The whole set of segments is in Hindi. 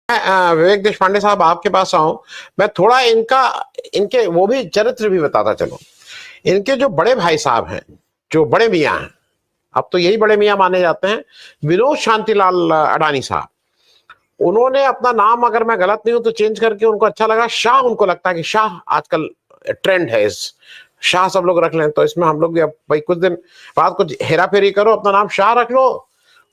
विवेक देशपांडे साहब आपके पास आऊं, मैं थोड़ा इनके वो भी चरित्र भी बताता चलूं। इनके जो बड़े भाई साहब हैं, जो बड़े मियाँ हैं, अब तो यही बड़े मियाँ माने जाते हैं, विनोद शांतिलाल अडानी साहब। उन्होंने अपना नाम, अगर मैं गलत नहीं हूं तो चेंज करके, उनको अच्छा लगा शाह, उनको लगता है कि शाह आजकल ट्रेंड है, इस शाह सब लोग रख लें, तो इसमें हम लोग भी अब भाई कुछ दिन बाद कुछ हेरा फेरी करो, अपना नाम शाह रख लो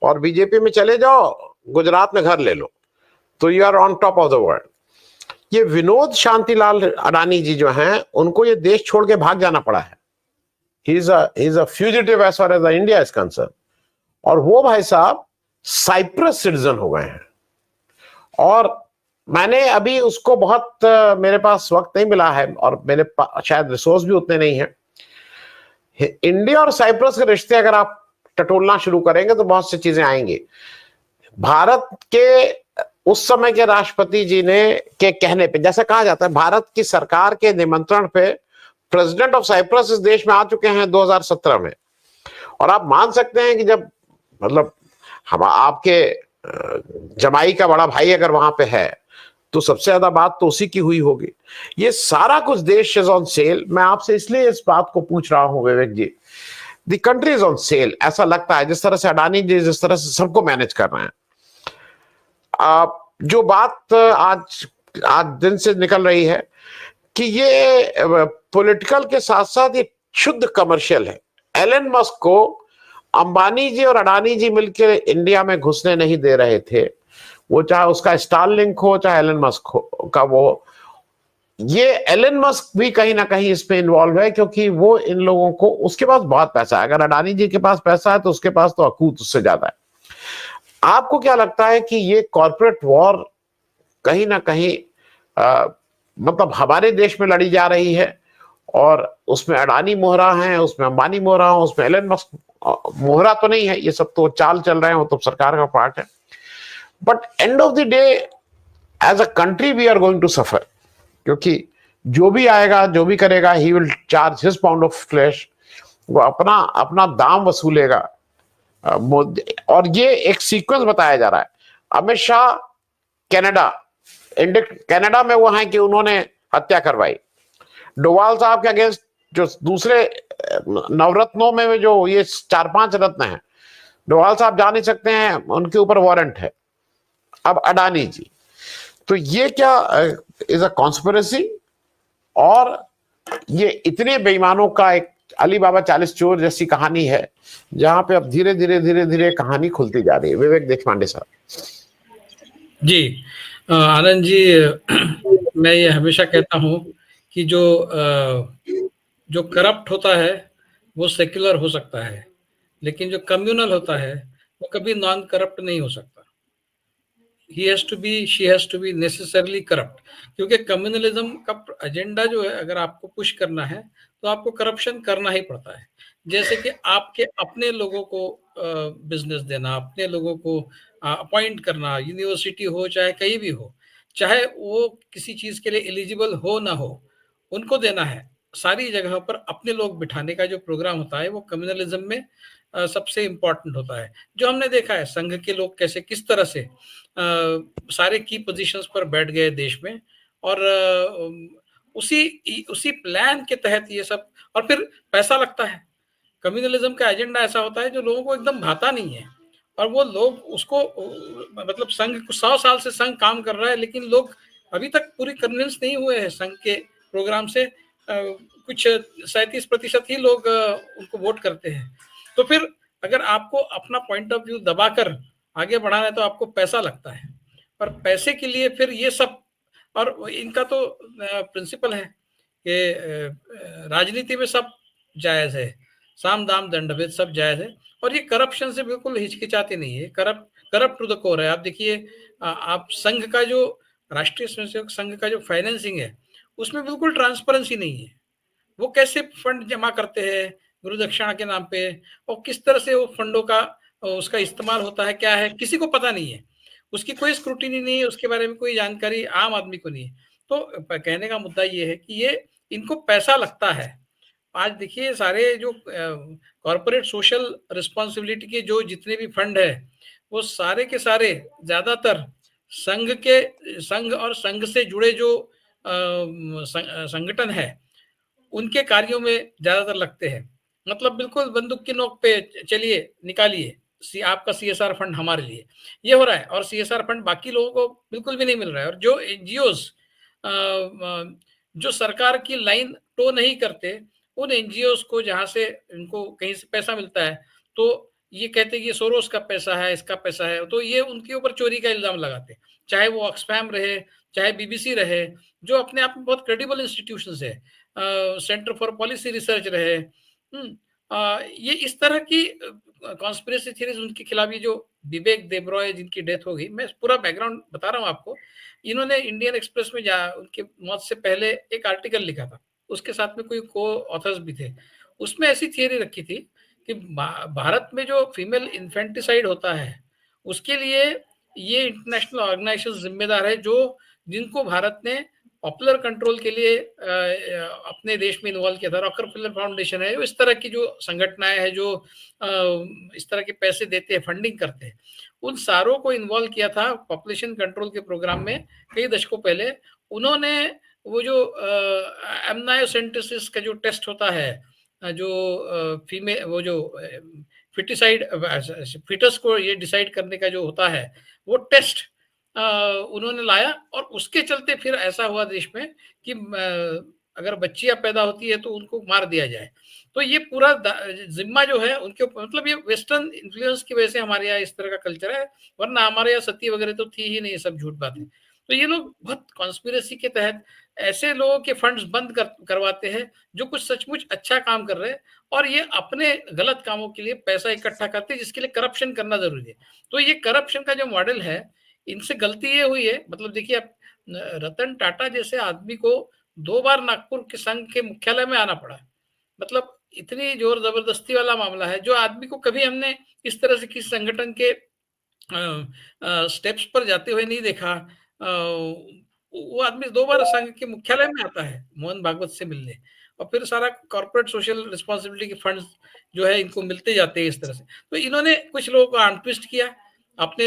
और बीजेपी में चले जाओ, गुजरात में घर ले लो, तो you are on top of the world. ये विनोद शांतिलाल अडानी जी जो हैं, उनको ये देश छोड़ के भाग जाना पड़ा है। He is a fugitive as far as India is concern. और वो भाई साहब साइप्रस सिटीजन हो गए हैं। और मैंने अभी उसको बहुत मेरे पास वक्त नहीं मिला है और मेरे शायद रिसोर्स भी उतने नहीं है। इंडिया और साइप्रस के रिश्ते अगर आप टटोलना शुरू करेंगे तो बहुत सी चीजें आएंगी। भारत के उस समय के राष्ट्रपति जी ने के कहने पे, जैसा कहा जाता है, भारत की सरकार के निमंत्रण पे प्रेसिडेंट ऑफ साइप्रस इस देश में आ चुके हैं 2017 में। और आप मान सकते हैं कि जब, मतलब, हम आपके जमाई का बड़ा भाई अगर वहां पे है तो सबसे ज्यादा बात तो उसी की हुई होगी। ये सारा कुछ देश इज ऑन सेल। मैं आपसे इसलिए इस बात को पूछ रहा हूं Vivek ji, the country is on sale. ऐसा लगता है जिस तरह से अडानी जी जिस तरह से सबको मैनेज कर रहे हैं। जो बात आज आज दिन से निकल रही है कि ये पॉलिटिकल के साथ साथ ये शुद्ध कमर्शियल है। एलन मस्क को अंबानी जी और अडानी जी मिलकर इंडिया में घुसने नहीं दे रहे थे, वो चाहे उसका स्टारलिंक हो चाहे एलन मस्क हो का वो, ये एलन मस्क भी कहीं ना कहीं इसमें इन्वॉल्व है, क्योंकि वो इन लोगों को, उसके पास बहुत पैसा है। अगर अडानी जी के पास पैसा है तो उसके पास तो अकूत उससे ज्यादा है। आपको क्या लगता है कि ये कॉर्पोरेट वॉर कहीं ना कहीं मतलब हमारे देश में लड़ी जा रही है, और उसमें अडानी मोहरा है, उसमें अंबानी मोहरा है, उसमें एलन मस्क मोहरा तो नहीं है, ये सब तो चाल चल रहे हैं, वो तो सरकार का पार्ट है। But end of the day as a country we are going to suffer, क्योंकि जो भी आएगा जो भी करेगा, he will charge his pound of flesh, वो अपना अपना दाम वसूलेगा। और ये एक सीक्वेंस बताया जा रहा है। अमित शाह कनाडा, कनाडा में वो हैं कि उन्होंने हत्या करवाई। डोवाल साहब के अगेंस्ट जो दूसरे नवरत्नों में जो ये 4-5 रत्न हैं, डोवाल साहब जा नहीं सकते हैं, उनके ऊपर वारंट है। अब अडानी जी, तो ये क्या इज अ कॉन्स्पिरेसी? और ये इतने बेईमानों का एक अली बाबा 40 चोर जैसी कहानी है, जहां पे अब धीरे धीरे धीरे धीरे कहानी खुलती जा रही है। विवेक देशपांडे साहब जी, आनंद जी, मैं ये हमेशा कहता हूं कि जो करप्ट होता है वो सेक्युलर हो सकता है, लेकिन जो कम्युनल होता है वो कभी नॉन करप्ट नहीं हो सकता। he has to be she has to be necessarily corrupt, क्योंकि कम्युनलिज्म का एजेंडा जो है, अगर आपको पुश करना है तो आपको करप्शन करना ही पड़ता है। जैसे कि आपके अपने लोगों को बिजनेस देना, अपने लोगों को अपॉइंट करना, यूनिवर्सिटी हो चाहे कहीं भी हो, चाहे वो किसी चीज के लिए एलिजिबल हो ना हो, उनको देना है। सारी जगह पर अपने लोग बिठाने का जो प्रोग्राम होता है वो कम्युनलिज्म में सबसे इम्पोर्टेंट होता है। जो हमने देखा है संघ के लोग कैसे किस तरह से सारे की पोजीशंस पर बैठ गए देश में, और उसी प्लान के तहत ये सब, और फिर पैसा लगता है। कम्युनलिज्म का एजेंडा ऐसा होता है जो लोगों को एकदम भाता नहीं है, और वो लोग उसको, मतलब संघ 100 साल से संघ काम कर रहा है, लेकिन लोग अभी तक पूरी कन्विंस नहीं हुए हैं संघ के प्रोग्राम से। कुछ 37% ही लोग उनको वोट करते हैं। तो फिर अगर आपको अपना पॉइंट ऑफ व्यू दबाकर आगे बढ़ाना है तो आपको पैसा लगता है, और पैसे के लिए फिर ये सब, और इनका तो प्रिंसिपल है कि राजनीति में सब जायज है, साम दाम दंडभेद सब जायज है, और ये करप्शन से बिल्कुल हिचकिचाते नहीं है। करप्ट टू द कोर है। आप देखिए, आप संघ का जो राष्ट्रीय स्वयंसेवक संघ का जो फाइनेंसिंग है उसमें बिल्कुल ट्रांसपेरेंसी नहीं है। वो कैसे फंड जमा करते हैं गुरु दक्षिणा के नाम पे, और किस तरह से वो फंडों का उसका इस्तेमाल होता है, क्या है, किसी को पता नहीं है। उसकी कोई स्क्रूटिनी नहीं है, उसके बारे में कोई जानकारी आम आदमी को नहीं है। तो कहने का मुद्दा ये है कि ये इनको पैसा लगता है। आज देखिए सारे जो कॉर्पोरेट सोशल रिस्पॉन्सिबिलिटी के जो जितने भी फंड है, वो सारे के सारे ज्यादातर संघ और संघ से जुड़े जो संगठन है, उनके कार्यों में ज्यादातर लगते हैं। मतलब बिल्कुल बंदूक की नोक पे चलिए, निकालिए, आपका सीएसआर फंड हमारे लिए, ये हो रहा है। और सीएसआर फंड बाकी लोगों को बिल्कुल भी नहीं मिल रहा है। और जो एनजीओस जो सरकार की लाइन टो नहीं करते, उन एनजीओस को जहां से इनको कहीं से पैसा मिलता है, तो ये कहते हैं कि सोरोस का पैसा है, इसका पैसा है, तो ये उनके ऊपर चोरी का इल्जाम लगाते, चाहे वो ऑक्सफैम रहे, चाहे बीबीसी रहे, जो अपने आप में बहुत क्रेडिबल इंस्टीट्यूशंस है, सेंटर फॉर पॉलिसी रिसर्च रहे। ये इस तरह की कॉन्स्पिरेसी थ्योरीज उनके खिलाफ, ये जो विवेक देबरॉय जिनकी डेथ हो गई, मैं पूरा बैकग्राउंड बता रहा हूँ आपको। इन्होंने इंडियन एक्सप्रेस में उनके मौत से पहले एक आर्टिकल लिखा था, उसके साथ में कोई को ऑथर्स भी थे। उसमें ऐसी थियरी रखी थी कि भारत में जो फीमेल इन्फेंटिसाइड होता है, उसके लिए ये इंटरनेशनल ऑर्गेनाइजेशन जिम्मेदार है, जो जिनको भारत ने पॉपुलर कंट्रोल के लिए अपने देश में इन्वॉल्व किया था। रॉकफेलर फाउंडेशन है, इस तरह की जो संगठनाएं हैं जो इस तरह के पैसे देते हैं, फंडिंग करते हैं, उन सारों को इन्वॉल्व किया था पॉपुलेशन कंट्रोल के प्रोग्राम में कई दशकों पहले। उन्होंने वो जो एमनायोसेंटेसिस का जो टेस्ट होता है, जो फीमेल वो जो फिटिसाइड फिटस को ये डिसाइड करने का जो होता है, वो टेस्ट उन्होंने लाया। और उसके चलते फिर ऐसा हुआ देश में कि अगर बच्चियां पैदा होती है तो उनको मार दिया जाए। तो ये पूरा जिम्मा जो है उनके ऊपर, मतलब ये वेस्टर्न इन्फ्लुएंस की वजह से हमारे यहाँ इस तरह का कल्चर है, वरना हमारे यहाँ सती वगैरह तो थी ही नहीं, ये सब झूठ बात है। तो ये लोग बहुत कॉन्स्पिरेसी के तहत ऐसे लोगों के फंड्स बंद करवाते हैं जो कुछ सचमुच अच्छा काम कर रहे हैं, और ये अपने गलत कामों के लिए पैसा इकट्ठा करते हैं, जिसके लिए करप्शन करना जरूरी है। तो ये करप्शन का जो मॉडल है, इनसे गलती ये हुई है, मतलब देखिए आप, रतन टाटा जैसे आदमी को 2 बार नागपुर के संघ के मुख्यालय में आना पड़ा। मतलब इतनी जोर जबरदस्ती वाला मामला है, जो आदमी को कभी हमने इस तरह से किसी संगठन के स्टेप्स पर जाते हुए नहीं देखा। वो आदमी 2 बार संघ के मुख्यालय में आता है मोहन भागवत से मिलने, और फिर सारा कॉर्पोरेट सोशल रिस्पॉन्सिबिलिटी के फंड्स जो है इनको मिलते जाते हैं इस तरह से। तो इन्होंने कुछ लोगों को अनट्विस्ट किया अपने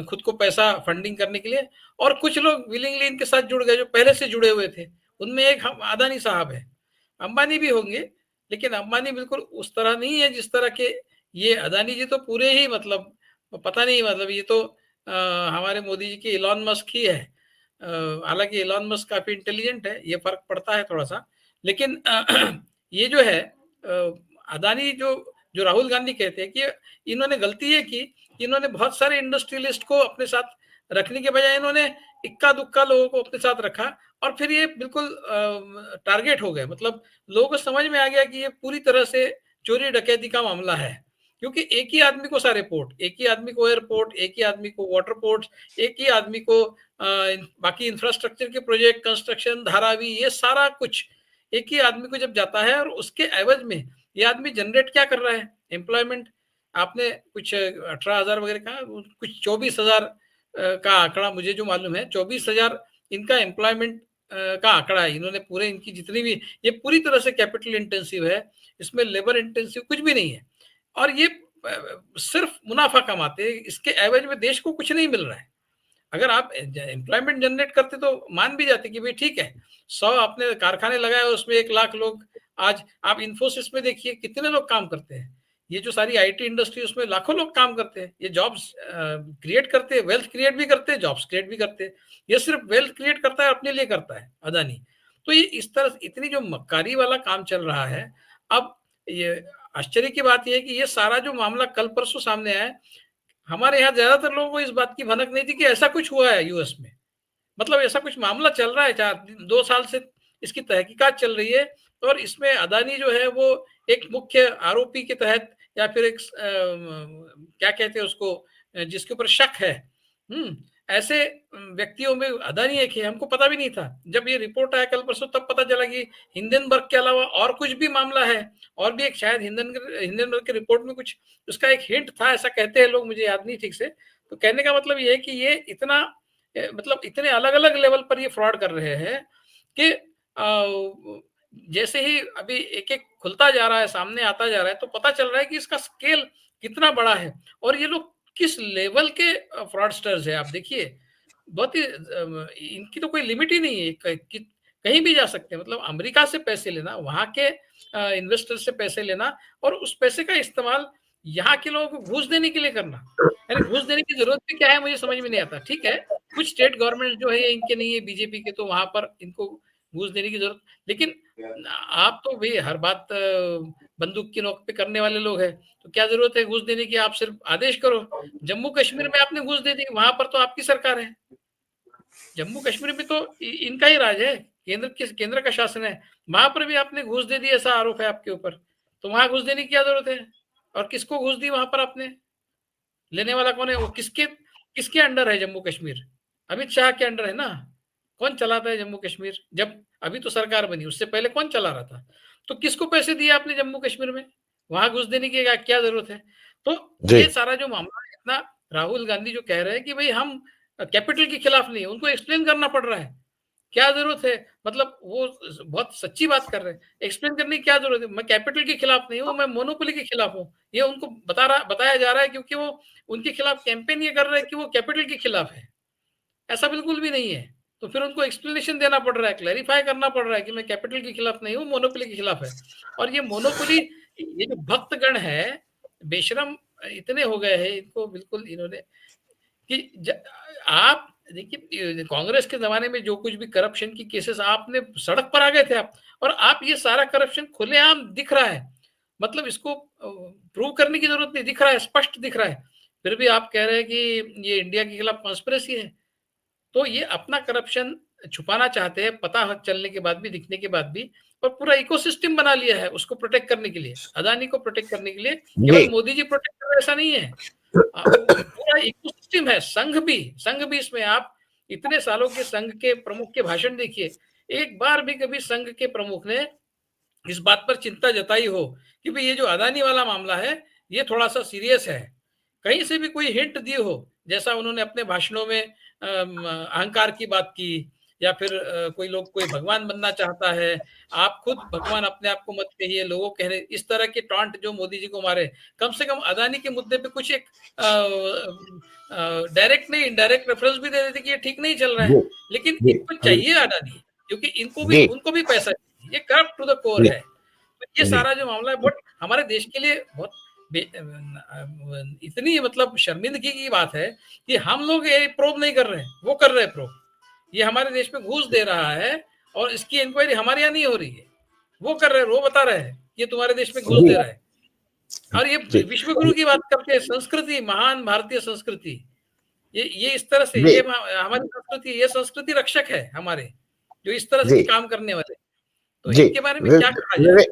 खुद को पैसा फंडिंग करने के लिए, और कुछ लोग विलिंगली इनके साथ जुड़ गए जो पहले से जुड़े हुए थे। उनमें एक अदानी साहब है, अंबानी भी होंगे, लेकिन अंबानी बिल्कुल उस तरह नहीं है जिस तरह के ये अदानी जी तो पूरे ही, मतलब पता नहीं, मतलब ये तो हमारे मोदी जी के इलॉन मस्क ही है। हालांकि इलॉन मस्क काफी इंटेलिजेंट है, ये फर्क पड़ता है थोड़ा सा, लेकिन ये जो है अदानी, जो जो राहुल गांधी कहते हैं कि इन्होंने गलती ये की, इन्होंने बहुत सारे इंडस्ट्रियलिस्ट को अपने साथ रखने के बजाय इन्होंने इक्का दुक्का लोगों को अपने साथ रखा, और फिर ये बिल्कुल टारगेट हो गए। मतलब लोगों को समझ में आ गया कि ये पूरी तरह से चोरी डकैती का मामला है, क्योंकि एक ही आदमी को सारे पोर्ट, एक ही आदमी को एयरपोर्ट, एक ही आदमी को वाटर पोर्ट, एक ही आदमी को बाकी इंफ्रास्ट्रक्चर के प्रोजेक्ट, कंस्ट्रक्शन, धारावी, ये सारा कुछ एक ही आदमी को जब जाता है, और उसके एवज में ये आदमी जनरेट क्या कर रहा है, एम्प्लॉयमेंट। आपने कुछ 18,000 वगैरह कहा, कुछ 24,000 का आंकड़ा मुझे जो मालूम है, 24,000 इनका एम्प्लॉयमेंट का आंकड़ा है। इन्होंने पूरे इनकी जितनी भी, ये पूरी तरह से कैपिटल इंटेंसिव है, इसमें लेबर इंटेंसिव कुछ भी नहीं है, और ये सिर्फ मुनाफा कमाते हैं, इसके एवज में देश को कुछ नहीं मिल रहा है। अगर आप एम्प्लॉयमेंट जनरेट करते तो मान भी जाते कि भाई ठीक है, 100 आपने कारखाने लगाए, उसमें 1 लाख लोग, आज आप इन्फोसिस में देखिए कितने लोग काम करते हैं, ये जो सारी आईटी इंडस्ट्री, उसमें लाखों लोग काम करते हैं, ये जॉब्स क्रिएट करते हैं, वेल्थ क्रिएट भी करते हैं, जॉब्स क्रिएट भी करते हैं। ये सिर्फ वेल्थ क्रिएट करता है, अपने लिए करता है अदानी। तो ये इस तरह इतनी जो मक्कारी वाला काम चल रहा है। अब ये आश्चर्य की बात यह है कि ये सारा जो मामला कल परसों सामने आया, हमारे यहाँ ज्यादातर लोगों को इस बात की भनक नहीं थी कि ऐसा कुछ हुआ है यूएस में। मतलब ऐसा कुछ मामला चल रहा है, 2 साल से इसकी तहकीकात चल रही है, और इसमें अदानी जो है वो एक मुख्य आरोपी के तहत, या फिर एक क्या कहते हैं उसको, जिसके ऊपर शक है, ऐसे व्यक्तियों में अदानी एक है। हमको पता भी नहीं था, जब ये रिपोर्ट आया कल परसों, तब पता चला कि हिंडनबर्ग के अलावा और कुछ भी मामला है, और भी एक शायद हिंडनबर्ग की रिपोर्ट में कुछ उसका एक हिंट था, ऐसा कहते हैं लोग, मुझे याद नहीं ठीक से। तो कहने का मतलब ये है कि ये इतना, मतलब इतने अलग अलग लेवल पर ये फ्रॉड कर रहे हैं कि जैसे ही अभी एक एक खुलता जा रहा है, सामने आता जा रहा है, तो पता चल रहा है कि इसका स्केल कितना बड़ा है, और ये लोग किस लेवल के फ्रॉडस्टर्स है आप देखिए, बहुत ही इनकी तो कोई लिमिट ही नहीं है, कहीं भी जा सकते हैं। मतलब अमेरिका से पैसे लेना, वहां के इन्वेस्टर से पैसे लेना और उस पैसे का इस्तेमाल यहाँ के लोगों को घूस देने के लिए करना, यानी घूस देने की जरूरत भी क्या है मुझे समझ में नहीं आता। ठीक है, कुछ स्टेट गवर्नमेंट जो है इनके नहीं है, बीजेपी के, तो वहां पर इनको घूस देने की जरूरत, लेकिन आप तो भाई हर बात बंदूक की नोक पे करने वाले लोग हैं, तो क्या जरूरत है घूस देने की, आप सिर्फ आदेश करो। जम्मू कश्मीर में आपने घूस दे दी, वहां पर तो आपकी सरकार है, जम्मू कश्मीर में तो इनका ही राज है, केंद्र का शासन है, वहां पर भी आपने घूस दे दी, ऐसा आरोप है आपके ऊपर, तो वहां घूस देने की क्या जरूरत है? और किसको घूस दी वहां पर आपने? लेने वाला कौन है? वो किसके किसके अंडर है जम्मू कश्मीर? अमित शाह के अंडर है ना। कौन चलाता है जम्मू कश्मीर? जब अभी तो सरकार बनी, उससे पहले कौन चला रहा था? तो किसको पैसे दिए आपने जम्मू कश्मीर में? वहां घुस देने की क्या जरूरत है? तो जी ये सारा जो मामला है, इतना राहुल गांधी जो कह रहे हैं कि भाई हम कैपिटल के खिलाफ नहीं है, उनको एक्सप्लेन करना पड़ रहा है, क्या जरूरत है? मतलब वो बहुत सच्ची बात कर रहे हैं, एक्सप्लेन करने की क्या जरूरत है? मैं कैपिटल के खिलाफ नहीं हूँ, मैं मोनोपोली के खिलाफ हूँ, ये उनको बताया जा रहा है, क्योंकि वो उनके खिलाफ कैंपेन ये कर रहे हैं कि वो कैपिटल के खिलाफ है। ऐसा बिल्कुल भी नहीं है। तो फिर उनको एक्सप्लेनेशन देना पड़ रहा है, क्लैरिफाई करना पड़ रहा है कि मैं कैपिटल के खिलाफ नहीं हूँ, मोनोपोली के खिलाफ है। और ये मोनोपोली, ये जो भक्तगण है, बेशरम इतने हो गए हैं, इनको बिल्कुल इन्होंने कि आप देखिए, कांग्रेस के जमाने में जो कुछ भी करप्शन की केसेस, आपने सड़क पर आ गए थे आप, और आप ये सारा करप्शन खुलेआम दिख रहा है, मतलब इसको प्रूव करने की जरूरत नहीं, दिख रहा है, स्पष्ट दिख रहा है, फिर भी आप कह रहे हैं कि ये इंडिया के खिलाफ कॉन्स्पिरेसी है। तो ये अपना करप्शन छुपाना चाहते हैं, पता चलने के बाद भी, दिखने के बाद भी, और पूरा इकोसिस्टम बना लिया है उसको प्रोटेक्ट करने के लिए, अदानी को प्रोटेक्ट करने के लिए। जी केवल मोदी जी प्रोटेक्ट कर रहे हैं ऐसा नहीं है, पूरा इकोसिस्टम है। संघ भी इसमें, आप इतने सालों के संघ के प्रमुख के भाषण देखिए, एक बार भी कभी संघ के प्रमुख ने इस बात पर चिंता जताई हो कि भाई ये जो अदानी वाला मामला है ये थोड़ा सा सीरियस है, कहीं से भी कोई हिंट दी हो, जैसा उन्होंने अपने भाषणों में अहंकार की बात की, या फिर कोई भगवान बनना चाहता है, आप खुद भगवान अपने आप को मत कहिए, लोगों कह रहे, इस तरह के टॉन्ट जो मोदी जी को मारे, कम से कम अदानी के मुद्दे पे कुछ एक डायरेक्ट नहीं, इनडायरेक्ट रेफरेंस भी दे देते कि ये ठीक नहीं चल रहा जी है। लेकिन जी इनको चाहिए अदानी, क्योंकि जी उनको भी पैसा चाहिए, ये करप्ट टू द कोर जी है। तो ये जी सारा जो मामला है, बट हमारे देश के लिए बहुत इतनी मतलब शर्मिंदगी की बात है कि हम लोग ये प्रोब नहीं कर रहे हैं, वो कर रहे हैं प्रोब। ये हमारे देश में घूस दे रहा है और इसकी इंक्वायरी हमारे यहाँ नहीं हो रही है, वो कर रहे हैं, वो बता रहे हैं ये तुम्हारे देश में घूस दे रहा है। और ये जी विश्व गुरु की बात करते हैं, संस्कृति, महान भारतीय संस्कृति, ये इस तरह से, जी ये हमारी संस्कृति, ये संस्कृति रक्षक है हमारे, जो इस तरह से जी काम करने वाले, तो जी इनके बारे में क्या कहा जाए?